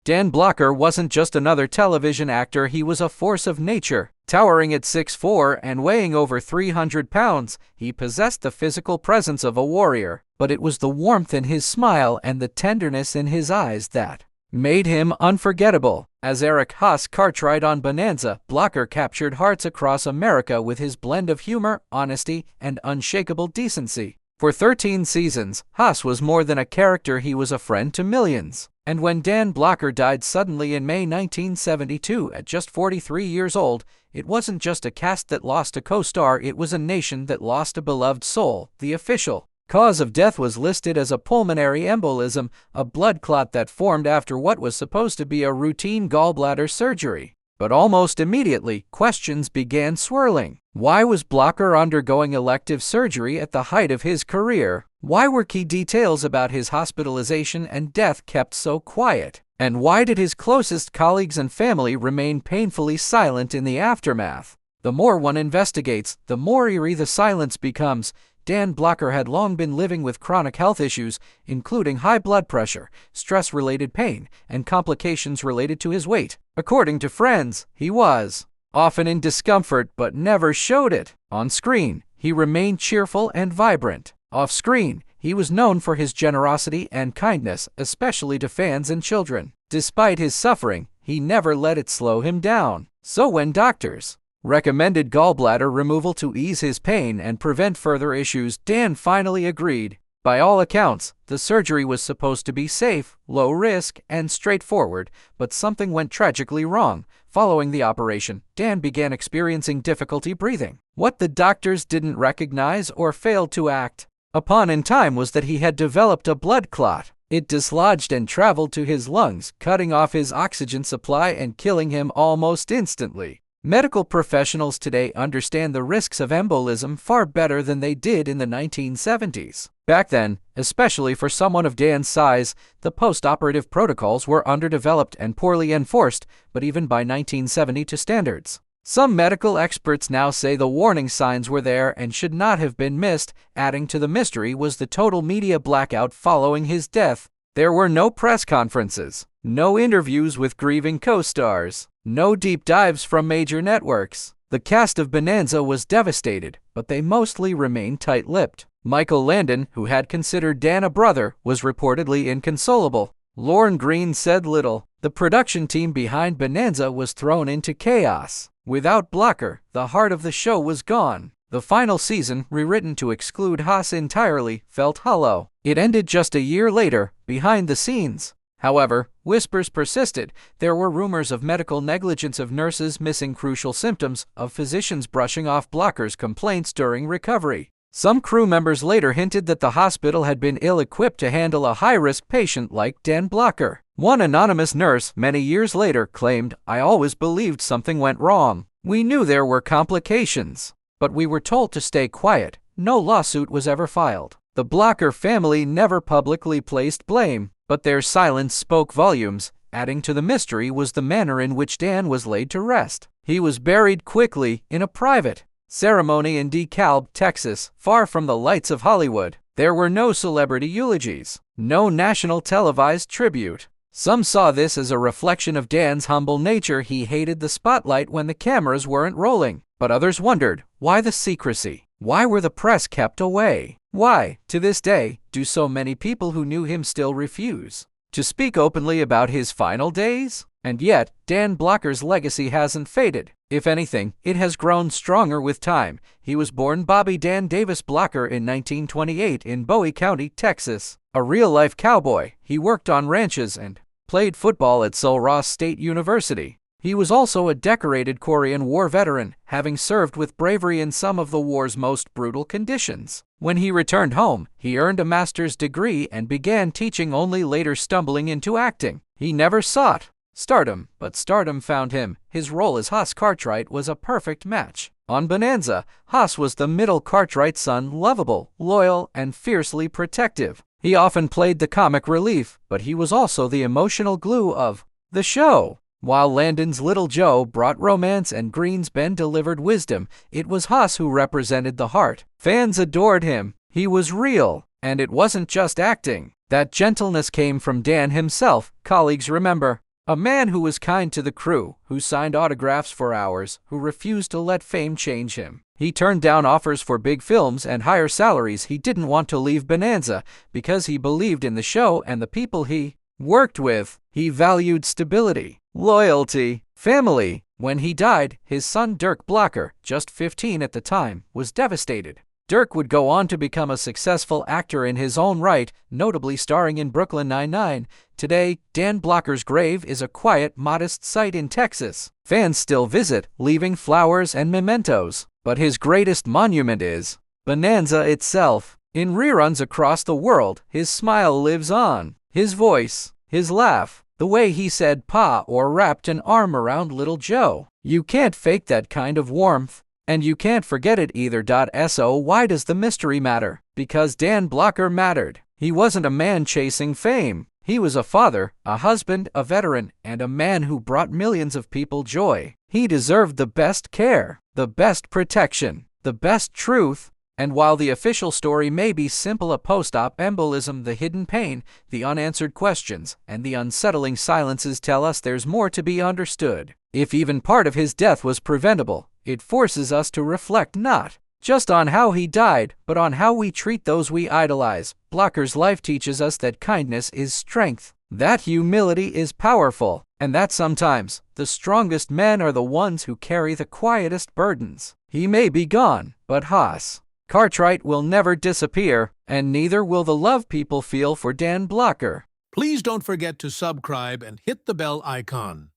Dan Blocker wasn't just another television actor, he was a force of nature. Towering at 6'4" and weighing over 300 pounds, he possessed the physical presence of a warrior. But it was the warmth in his smile and the tenderness in his eyes that made him unforgettable. As Eric Hoss Cartwright on Bonanza, Blocker captured hearts across America with his blend of humor, honesty, and unshakable decency. For 13 seasons, Hoss was more than a character, he was a friend to millions. And when Dan Blocker died suddenly in May 1972 at just 43 years old, it wasn't just a cast that lost a co-star, it was a nation that lost a beloved soul. The official cause of death was listed as a pulmonary embolism, a blood clot that formed after what was supposed to be a routine gallbladder surgery. But almost immediately, questions began swirling. Why was Blocker undergoing elective surgery at the height of his career? Why were key details about his hospitalization and death kept so quiet? And why did his closest colleagues and family remain painfully silent in the aftermath? The more one investigates, the more eerie the silence becomes. Dan Blocker had long been living with chronic health issues, including high blood pressure, stress-related pain, and complications related to his weight. According to friends, he was often in discomfort but never showed it. On screen, he remained cheerful and vibrant. Off-screen, he was known for his generosity and kindness, especially to fans and children. Despite his suffering, he never let it slow him down. So when doctors recommended gallbladder removal to ease his pain and prevent further issues, Dan finally agreed. By all accounts, the surgery was supposed to be safe, low risk, and straightforward, but something went tragically wrong. Following the operation, Dan began experiencing difficulty breathing. What the doctors didn't recognize or failed to act upon in time was that he had developed a blood clot. It dislodged and traveled to his lungs, cutting off his oxygen supply and killing him almost instantly. Medical professionals today understand the risks of embolism far better than they did in the 1970s. Back then, especially for someone of Dan's size, the post-operative protocols were underdeveloped and poorly enforced, but even by 1972 standards. Some medical experts now say the warning signs were there and should not have been missed. Adding to the mystery was the total media blackout following his death. There were no press conferences, no interviews with grieving co-stars, no deep dives from major networks. The cast of Bonanza was devastated, but they mostly remained tight-lipped. Michael Landon, who had considered Dan a brother, was reportedly inconsolable. Lorne Greene said little. The production team behind Bonanza was thrown into chaos. Without Blocker, the heart of the show was gone. The final season, rewritten to exclude Hoss entirely, felt hollow. It ended just a year later, behind the scenes. However, whispers persisted. There were rumors of medical negligence, of nurses missing crucial symptoms, of physicians brushing off Blocker's complaints during recovery. Some crew members later hinted that the hospital had been ill-equipped to handle a high-risk patient like Dan Blocker. One anonymous nurse, many years later, claimed, "I always believed something went wrong. We knew there were complications, but we were told to stay quiet." No lawsuit was ever filed. The Blocker family never publicly placed blame, but their silence spoke volumes. Adding to the mystery was the manner in which Dan was laid to rest. He was buried quickly in a private ceremony in DeKalb, Texas, far from the lights of Hollywood. There were no celebrity eulogies, no national televised tribute. Some saw this as a reflection of Dan's humble nature. He hated the spotlight when the cameras weren't rolling. But others wondered, why the secrecy? Why were the press kept away? Why, to this day, do so many people who knew him still refuse to speak openly about his final days? And yet, Dan Blocker's legacy hasn't faded. If anything, it has grown stronger with time. He was born Bobby Dan Davis Blocker in 1928 in Bowie County, Texas. A real-life cowboy, he worked on ranches and played football at Sul Ross State University. He was also a decorated Korean War veteran, having served with bravery in some of the war's most brutal conditions. When he returned home, he earned a master's degree and began teaching, only later stumbling into acting. He never sought stardom, but stardom found him. His role as Hoss Cartwright was a perfect match. On Bonanza, Hoss was the middle Cartwright son, lovable, loyal, and fiercely protective. He often played the comic relief, but he was also the emotional glue of the show. While Landon's Little Joe brought romance and Green's Ben delivered wisdom, it was Hoss who represented the heart. Fans adored him. He was real, and it wasn't just acting. That gentleness came from Dan himself. Colleagues remember A man who was kind to the crew, who signed autographs for hours, who refused to let fame change him. He turned down offers for big films and higher salaries. He didn't want to leave Bonanza because he believed in the show and the people he worked with. He valued stability, loyalty, family. When he died, his son Dirk Blocker, just 15 at the time, was devastated. Dirk would go on to become a successful actor in his own right, notably starring in Brooklyn Nine-Nine. Today, Dan Blocker's grave is a quiet, modest site in Texas. Fans still visit, leaving flowers and mementos. But his greatest monument is Bonanza itself. In reruns across the world, his smile lives on. His voice, his laugh, the way he said "Pa" or wrapped an arm around little Joe. You can't fake that kind of warmth. And you can't forget it either. So why does the mystery matter? Because Dan Blocker mattered. He wasn't a man chasing fame. He was a father, a husband, a veteran, and a man who brought millions of people joy. He deserved the best care, the best protection, the best truth. And while the official story may be simple, a post-op embolism, the hidden pain, the unanswered questions, and the unsettling silences tell us there's more to be understood. If even part of his death was preventable, it forces us to reflect not just on how he died, but on how we treat those we idolize. Blocker's life teaches us that kindness is strength, that humility is powerful, and that sometimes the strongest men are the ones who carry the quietest burdens. He may be gone, but Hoss Cartwright will never disappear, and neither will the love people feel for Dan Blocker. Please don't forget to subscribe and hit the bell icon.